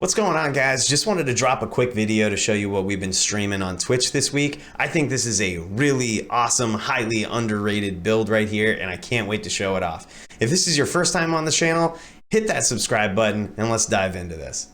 What's going on, guys? Just wanted to drop a quick video to show you what we've been streaming on Twitch this week. I think this is a really awesome, highly underrated build right here, and I can't wait to show it off. If this is your first time on the channel, hit that subscribe button and let's dive into this.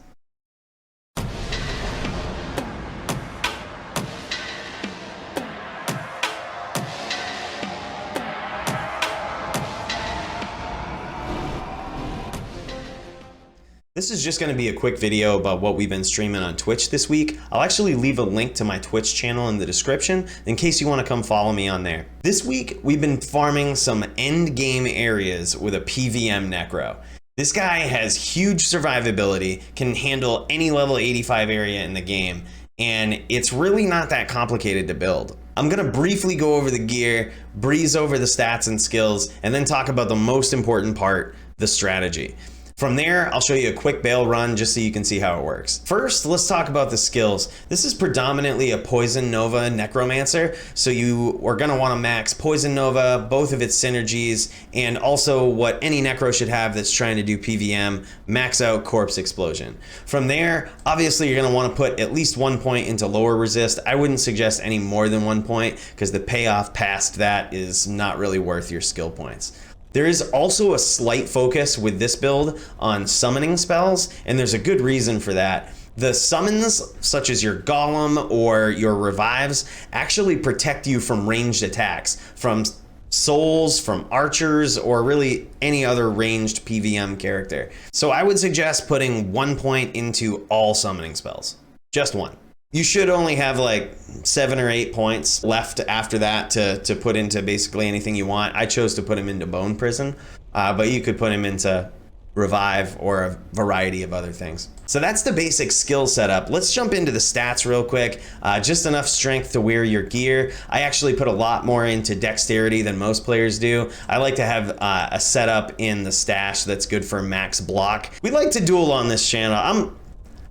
This is just going to be a quick video about what we've been streaming on Twitch this week. I'll actually leave a link to my Twitch channel in the description in case you want to come follow me on there. This week, we've been farming some end game areas with a PvM Necro. This guy has huge survivability, can handle any level 85 area in the game, and it's really not that complicated to build. I'm going to briefly go over the gear, breeze over the stats and skills, and then talk about the most important part, the strategy. From there, I'll show you a quick bail run just so you can see how it works. First, let's talk about the skills. This is predominantly a Poison Nova Necromancer, so you are going to want to max Poison Nova, both of its synergies, and also what any Necro should have that's trying to do PvM, max out Corpse Explosion. From there, obviously you're going to want to put at least 1 point into lower resist. I wouldn't suggest any more than 1 point because the payoff past that is not really worth your skill points. There is also a slight focus with this build on summoning spells, and there's a good reason for that. The summons, such as your Golem or your revives, actually protect you from ranged attacks, from souls, from archers, or really any other ranged PvM character. So I would suggest putting 1 point into all summoning spells. Just one. You should only have like 7 or 8 points left after that to put into basically anything you want. I chose to put him into Bone Prison, but you could put him into Revive or a variety of other things. So that's the basic skill setup. Let's jump into the stats real quick. Just enough strength to wear your gear. I actually put a lot more into dexterity than most players do. I like to have a setup in the stash that's good for max block. We like to duel on this channel.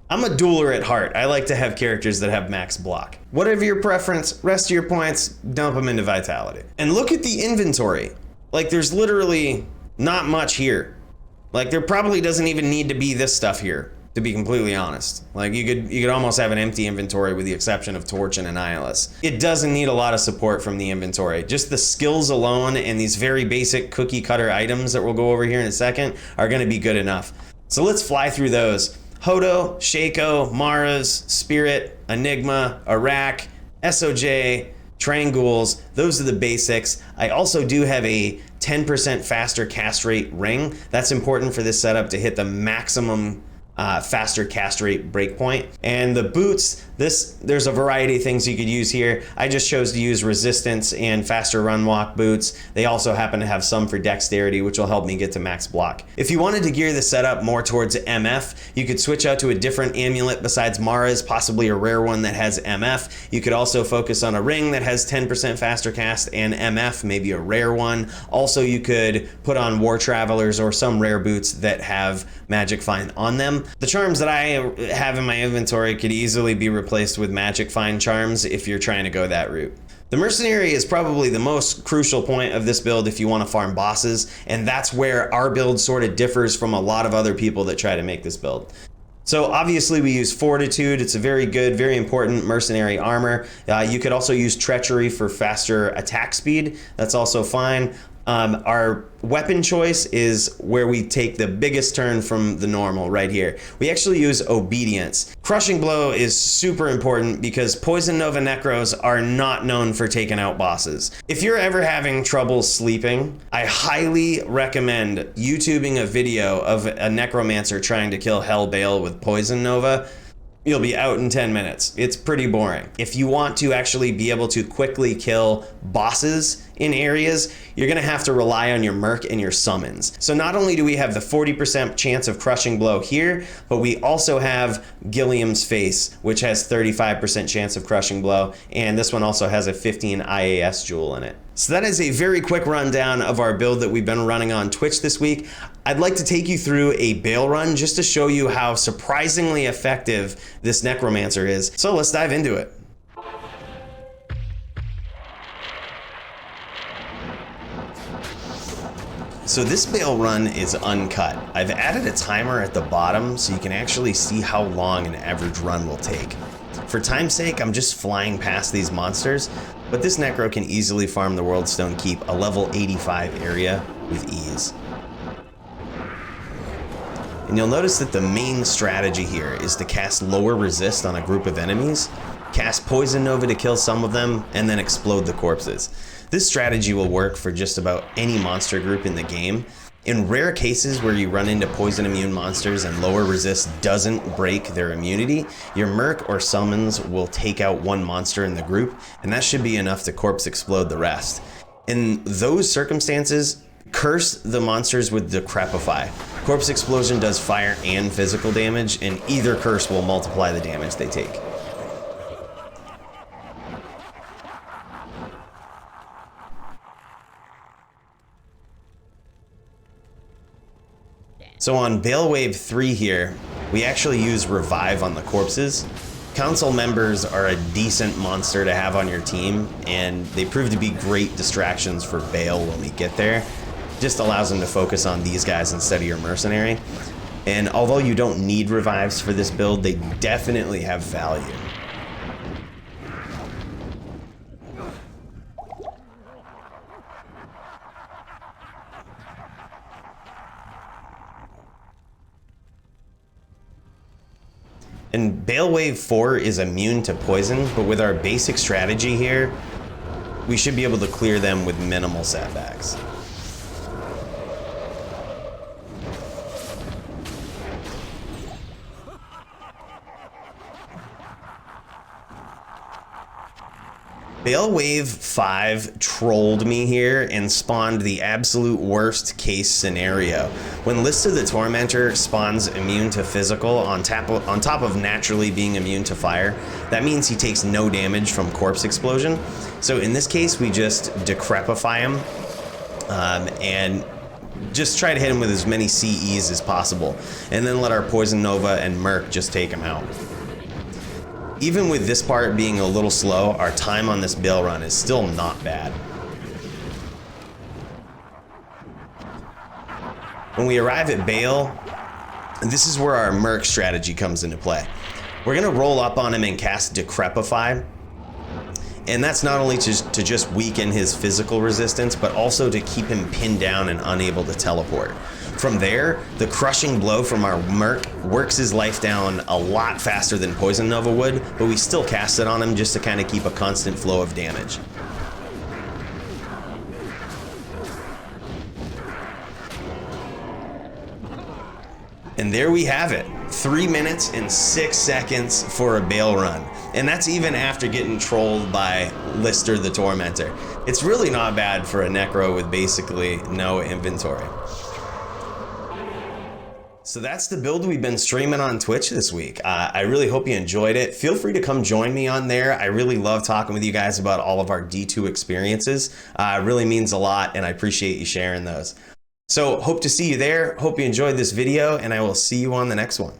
I'm a dueler at heart. I like to have characters that have max block. Whatever your preference, rest of your points, dump them into vitality. And look at the inventory. Like, there's literally not much here. Like, there probably doesn't even need to be this stuff here, to be completely honest. Like, you could almost have an empty inventory with the exception of Torch and Annihilus. It doesn't need a lot of support from the inventory. Just the skills alone and these very basic cookie cutter items that we'll go over here in a second are gonna be good enough. So let's fly through those. Hodo, Shaco, Mara's, Spirit, Enigma, Iraq, SOJ, Triangles, those are the basics. I also do have a 10% faster cast rate ring. That's important for this setup to hit the maximum faster cast rate breakpoint. And the boots, there's a variety of things you could use here. I just chose to use resistance and faster run walk boots. They also happen to have some for dexterity, which will help me get to max block. If you wanted to gear the setup more towards MF, you could switch out to a different amulet besides Mara's, possibly a rare one that has MF. You could also focus on a ring that has 10% faster cast and MF, maybe a rare one. Also, you could put on War Travelers or some rare boots that have Magic Find on them. The charms that I have in my inventory could easily be replaced with Magic Find charms if you're trying to go that route. The Mercenary is probably the most crucial point of this build if you want to farm bosses, and that's where our build sort of differs from a lot of other people that try to make this build. So obviously we use Fortitude. It's a very good, very important mercenary armor. You could also use Treachery for faster attack speed. That's also fine. Our weapon choice is where we take the biggest turn from the normal right here. We actually use Obedience. Crushing Blow is super important because Poison Nova Necros are not known for taking out bosses. If you're ever having trouble sleeping, I highly recommend YouTubing a video of a Necromancer trying to kill Hellbale with Poison Nova. You'll be out in 10 minutes. It's pretty boring. If you want to actually be able to quickly kill bosses in areas, you're gonna have to rely on your Merc and your summons. So not only do we have the 40% chance of Crushing Blow here, but we also have Gilliam's Face, which has 35% chance of Crushing Blow, and this one also has a 15 IAS jewel in it. So that is a very quick rundown of our build that we've been running on Twitch this week. I'd like to take you through a bail run just to show you how surprisingly effective this Necromancer is. So let's dive into it. So this Bale run is uncut. I've added a timer at the bottom so you can actually see how long an average run will take. For time's sake, I'm just flying past these monsters, but this Necro can easily farm the Worldstone Keep, a level 85 area, with ease. And you'll notice that the main strategy here is to cast lower resist on a group of enemies, cast Poison Nova to kill some of them, and then explode the corpses. This strategy will work for just about any monster group in the game. In rare cases where you run into poison immune monsters and lower resist doesn't break their immunity, your Merc or summons will take out one monster in the group, and that should be enough to corpse explode the rest. In those circumstances, curse the monsters with Decrepify. Corpse Explosion does fire and physical damage, and either curse will multiply the damage they take. So on Bale Wave 3 here, we actually use Revive on the corpses. Council members are a decent monster to have on your team, and they prove to be great distractions for Bale when we get there. Just allows them to focus on these guys instead of your mercenary. And although you don't need revives for this build, they definitely have value. And Bale Wave 4 is immune to poison, but with our basic strategy here, we should be able to clear them with minimal setbacks. Bale Wave 5 trolled me here and spawned the absolute worst case scenario. When List of the Tormentor spawns immune to physical on top of naturally being immune to fire, that means he takes no damage from Corpse Explosion. So in this case, we just Decrepify him and just try to hit him with as many CEs as possible, and then let our Poison Nova and Merc just take him out. Even with this part being a little slow, our time on this Bale run is still not bad. When we arrive at Bale, this is where our Merc strategy comes into play. We're gonna roll up on him and cast Decrepify, and that's not only to just weaken his physical resistance, but also to keep him pinned down and unable to teleport. From there, the crushing blow from our Merc works his life down a lot faster than Poison Nova would, but we still cast it on him just to kind of keep a constant flow of damage. And there we have it, 3 minutes and 6 seconds for a Bale run. And that's even after getting trolled by Lister the Tormentor. It's really not bad for a Necro with basically no inventory. So that's the build we've been streaming on Twitch this week. I really hope you enjoyed it. Feel free to come join me on there. I really love talking with you guys about all of our D2 experiences. It really means a lot, and I appreciate you sharing those. So hope to see you there. Hope you enjoyed this video, and I will see you on the next one.